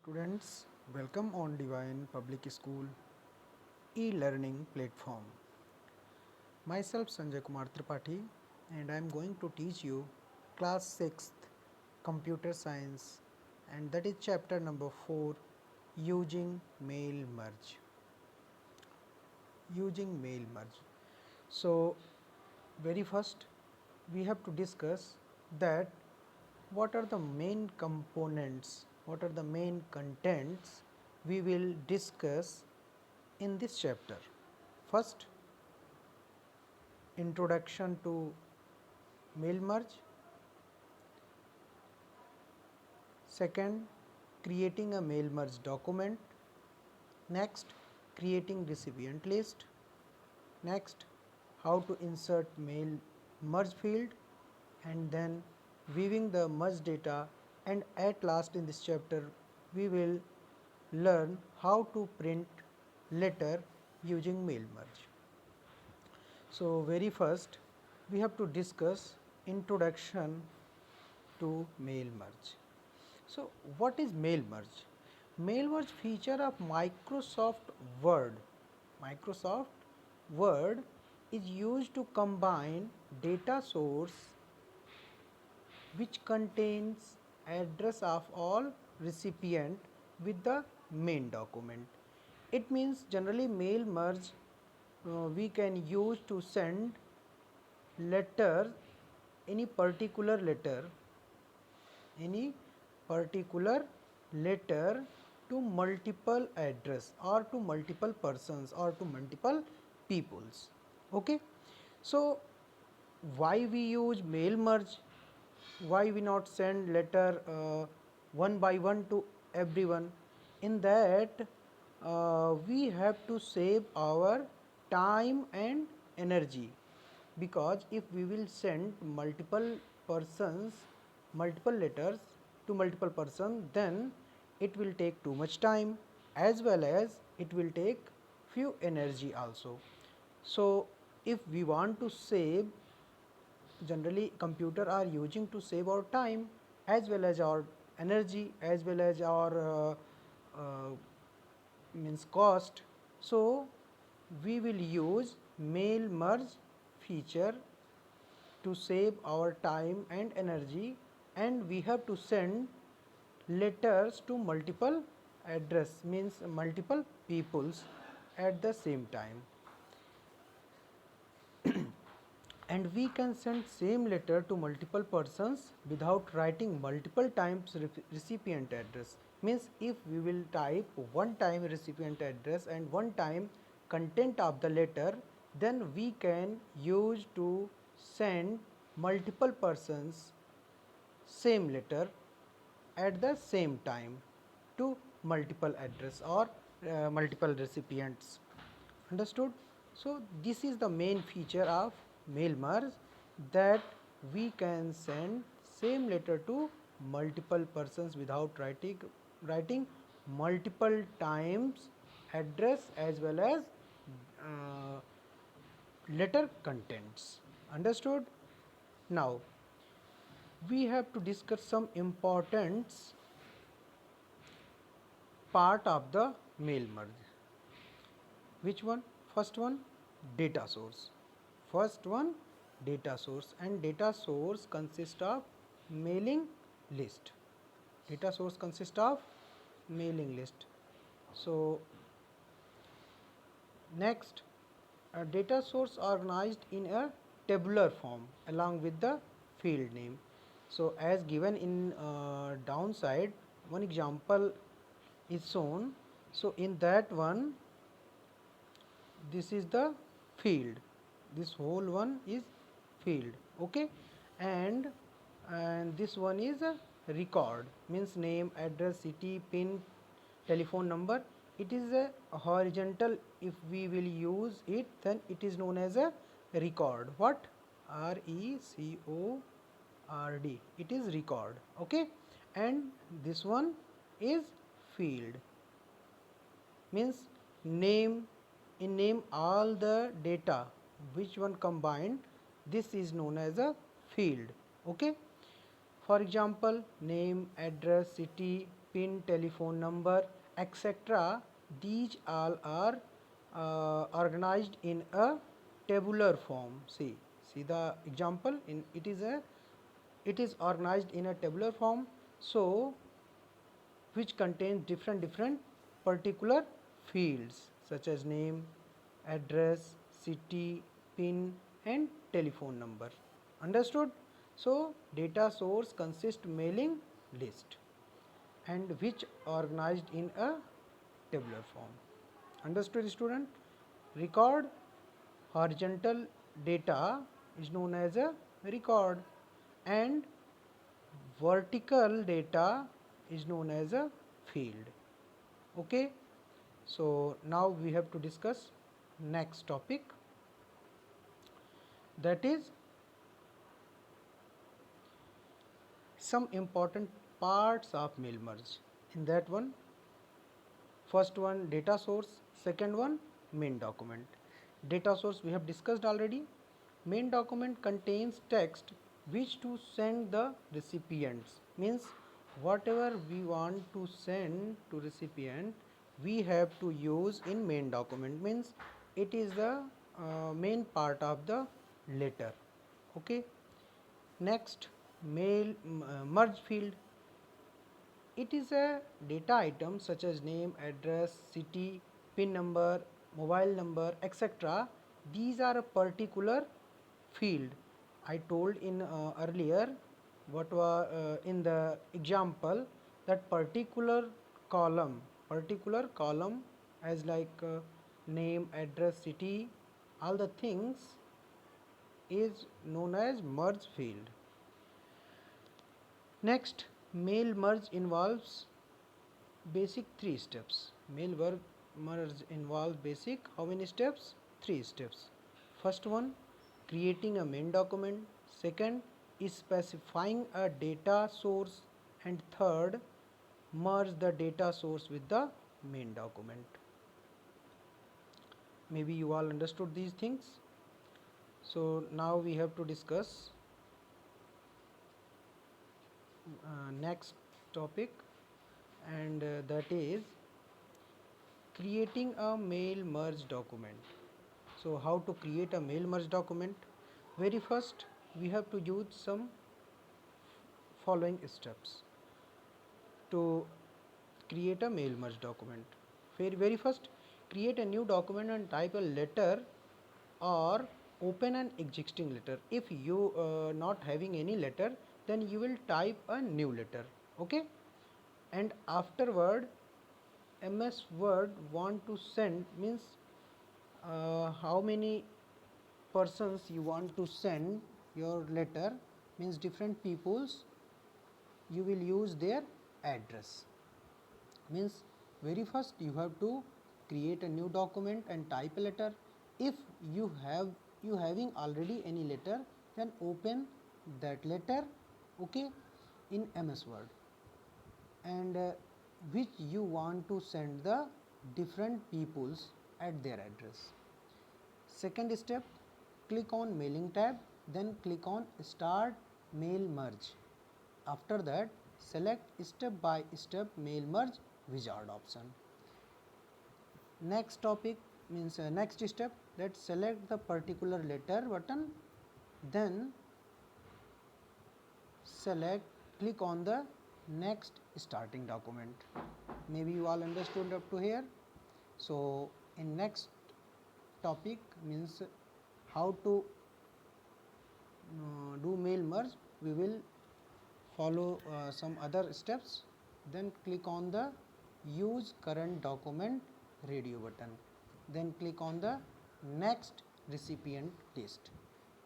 Students, welcome on Divine Public School e-learning platform. Myself Sanjay Kumar Tripathi and I am going to teach you class 6th computer science and that is chapter number 4 using mail merge. Using mail merge. So very first we have to discuss that what are the main components, what are the main contents we will discuss in this chapter. First, introduction to mail merge. Second, creating a mail merge document. Next, creating recipient list. Next, how to insert mail merge field, and then viewing the merge data, and at last in this chapter we will learn how to print letter using mail merge. So very first we have to discuss introduction to mail merge. So what is mail merge? Mail merge feature of Microsoft Word. Microsoft Word is used to combine data source which contains address of all recipient with the main document. It means generally mail merge we can use to send letter, any particular letter, any particular letter to multiple address or to multiple persons or to multiple peoples. Okay, so why we use mail merge? Why we not send letter one by one to everyone? In that we have to save our time and energy, because if we will send multiple persons multiple letters to multiple person, then it will take too much time as well as it will take few energy also. So if we want to save, generally computer are using to save our time as well as our energy as well as our means cost. So we will use mail merge feature to save our time and energy, and we have to send letters to multiple address, means multiple peoples at the same time. And we can send same letter to multiple persons without writing multiple times recipient address. Means if we will type one time recipient address and one time content of the letter, then we can use to send multiple persons same letter at the same time to multiple address or multiple recipients. Understood? So this is the main feature of mail merge, that we can send same letter to multiple persons without writing multiple times address as well as uh, letter contents. Understood? Now we have to discuss some important part of the mail merge. Which one? First one, data source. First one, data source, and data source consists of mailing list. Data source consists of mailing list. So next, a data source organized in a tabular form along with the field name. So as given in downside, one example is shown. So in that one, this is the field, this whole one is field. Okay, and this one is a record, means name, address, city, pin, telephone number. It is a horizontal. If we will use it, then it is known as a record. What? RECORD, it is record. Okay, and this one is field, means name. In name all the data which one combined, this is known as a field. Okay, for example, name, address, city, PIN, telephone number, etc. These all are organized in a tabular form. See the example. It is organized in a tabular form. So which contains different particular fields such as name, address, city, pin and telephone number. Understood? So data source consists mailing list and which organized in a tabular form. Understood, student? Record horizontal data is known as a record and vertical data is known as a field. Okay, so now we have to discuss next topic, that is some important parts of mail merge. In that one, first one data source, second one main document. Data source we have discussed already. Main document contains text which to send the recipients, means whatever we want to send to recipient we have to use in main document, means it is the main part of the letter. Okay, next mail merge field. It is a data item such as name, address, city, PIN number, mobile number, etc. These are a particular field. I told in earlier what was in the example that particular column as like name, address, city, all the things is known as merge field. Next, mail merge involves basic 3 steps. Merge involves basic how many steps? 3 steps. First one, creating a main document. Second is specifying a data source, and third, merge the data source with the main document. Maybe you all understood these things. So now we have to discuss next topic, and that is creating a mail merge document. So how to create a mail merge document? Very first we have to use some following steps to create a mail merge document. Very first, create a new document and type a letter or open an existing letter. If you not having any letter, then you will type a new letter. Okay, and afterward MS Word want to send, means how many persons you want to send your letter, means different peoples you will use their address. Means very first you have to create a new document and type a letter. If you having already any letter, then open that letter, okay, in MS Word, and which you want to send the different peoples at their address. Second step, click on mailing tab, then click on start mail merge. After that, select step by step mail merge wizard option. Next topic means next step, let's select the particular letter button, then click on the next starting document. Maybe you all understood up to here. So in next topic means how to do mail merge, we will follow some other steps. Then click on the use current document radio button, then click on the next recipient list.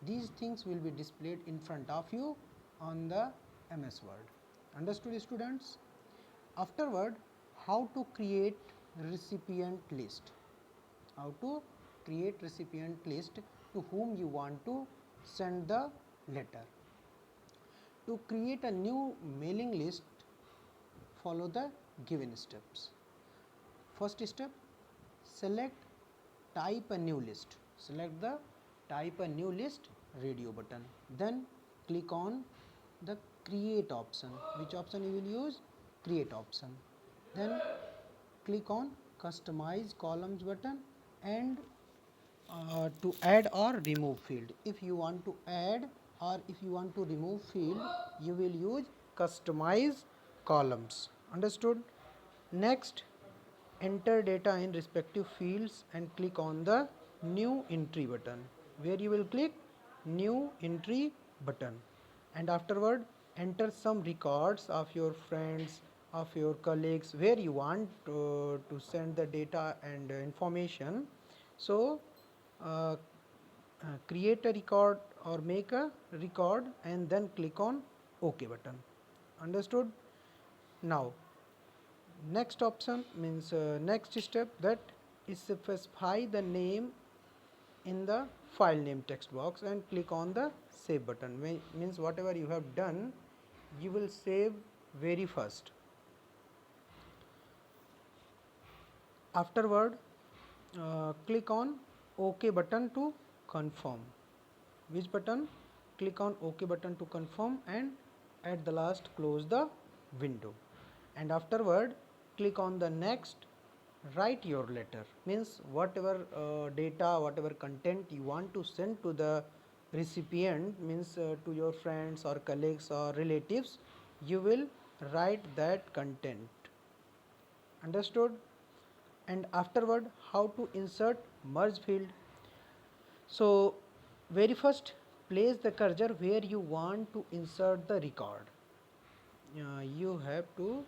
These things will be displayed in front of you on the MS Word. Understood, students? Afterward, how to create recipient list. How to create recipient list to whom you want to send the letter. To create a new mailing list, follow the given steps. First step, select type a new list. Select the type a new list radio button. Then click on the create option. Which option you will use? create option. Then click on customize columns button and to add or remove field. If you want to add or if you want to remove field, you will use customize columns. Understood? Next, enter data in respective fields and click on the new entry button, where you will click new entry button, and afterward enter some records of your friends, of your colleagues, where you want to send the data and information. So uh, create a record or make a record and then click on OK button. Understood? Now next option means next step, that is specify the name in the file name text box and click on the save button. Means whatever you have done you will save very first. Afterward click on OK button to confirm. Which button? Click on OK button to confirm and at the last close the window, and afterward click on the next. Write your letter, means whatever data, whatever content you want to send to the recipient, means to your friends or colleagues or relatives, you will write that content. Understood? And afterward how to insert merge field. So very first place the cursor where you want to insert the record. You have to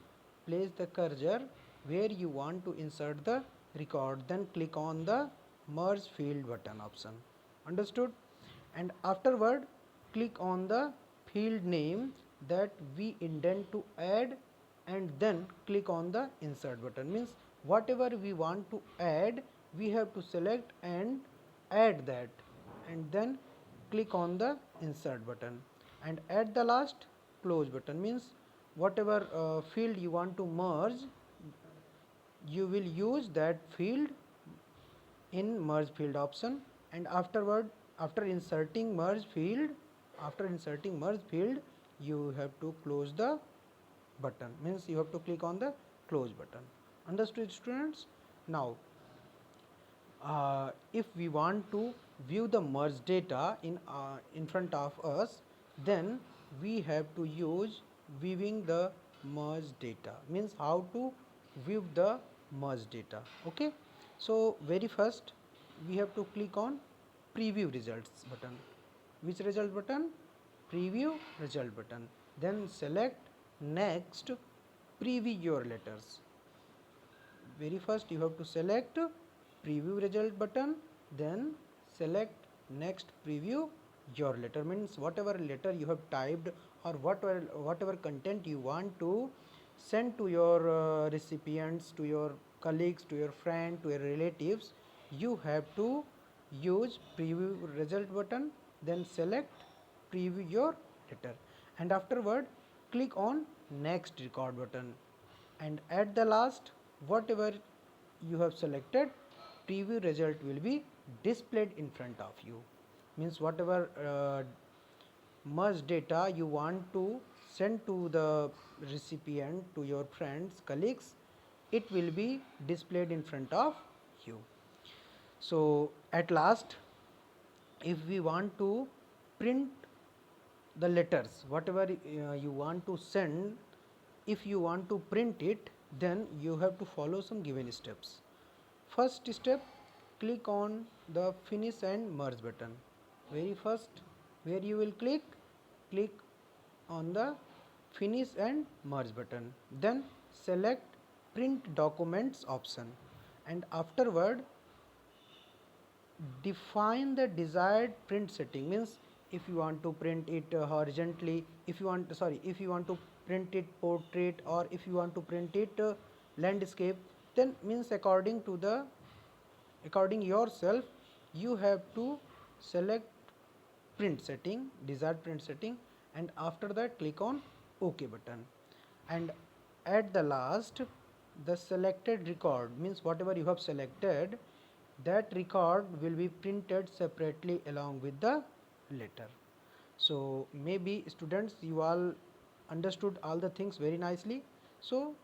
place the cursor where you want to insert the record, then click on the merge field button option. Understood? And afterward click on the field name that we intend to add and then click on the insert button. Means whatever we want to add we have to select and add that, and then click on the insert button, and at the last close button. Means whatever field you want to merge you will use that field in merge field option, and afterward after inserting merge field you have to close the button, means you have to click on the close button. Understood, students? Now if we want to view the merge data in front of us, then we have to use viewing the merge data. Means how to view the merge data. Okay, so very first we have to click on preview results button. Which result button? Preview result button. Then select next, preview your letters. Very first you have to select preview result button, then select next, preview your letter. Means whatever letter you have typed or whatever content you want to send to your recipients, to your colleagues, to your friend, to your relatives, you have to use preview result button, then select preview your letter, and afterward click on next record button, and at the last whatever you have selected, preview result will be displayed in front of you. Means whatever merge data you want to send to the recipient, to your friends, colleagues, it will be displayed in front of you. So at last, if we want to print the letters, whatever you want to send, if you want to print it, then you have to follow some given steps. First step, click on the finish and merge button. Very first where you will click on the finish and merge button, then select print documents option, and afterward define the desired print setting. Means if you want to print it horizontally, if you want to print it portrait, or if you want to print it landscape, then means according yourself you have to select print setting, desired print setting, and after that click on OK button, and at the last the selected record, means whatever you have selected, that record will be printed separately along with the letter. So maybe students you all understood all the things very nicely. So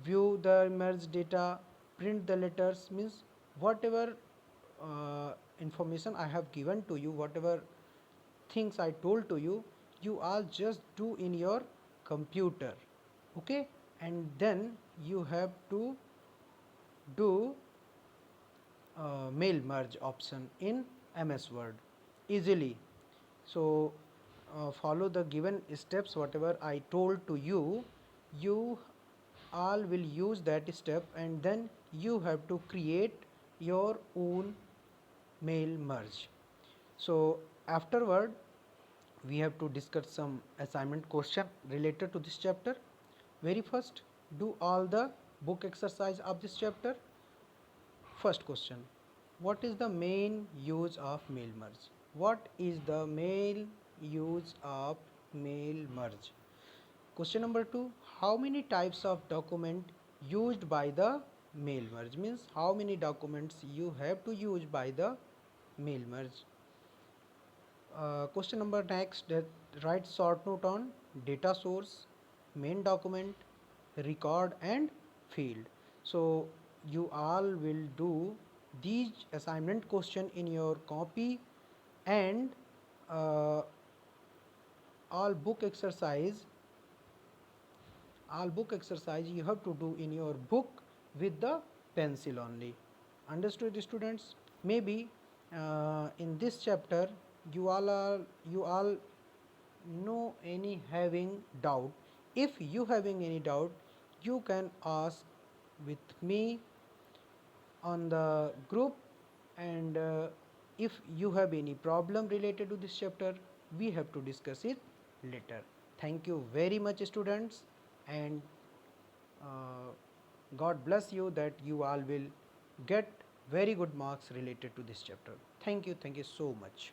view the merged data, print the letters, means whatever information I have given to you, whatever things I told to you, you all just do in your computer, okay? And then you have to do mail merge option in MS Word easily. So follow the given steps whatever I told to you. You all will use that step, and then you have to create your own mail merge. So afterward we have to discuss some assignment question related to this chapter. Very first, do all the book exercise of this chapter. First question, what is the main use of mail merge? What is the main use of mail merge? Question number 2, how many types of document used by the mail merge, means how many documents you have to use by the mail merge. Question number next, that write short note on data source, main document, record and field. So you all will do these assignment question in your copy, and uh, all book exercise you have to do in your book with the pencil only. Understood, students? Maybe in this chapter you all know any having doubt. If you having any doubt, you can ask with me on the group, and if you have any problem related to this chapter, we have to discuss it later. Thank you very much, students, and uh, God bless you that you all will get very good marks related to this chapter. Thank you so much.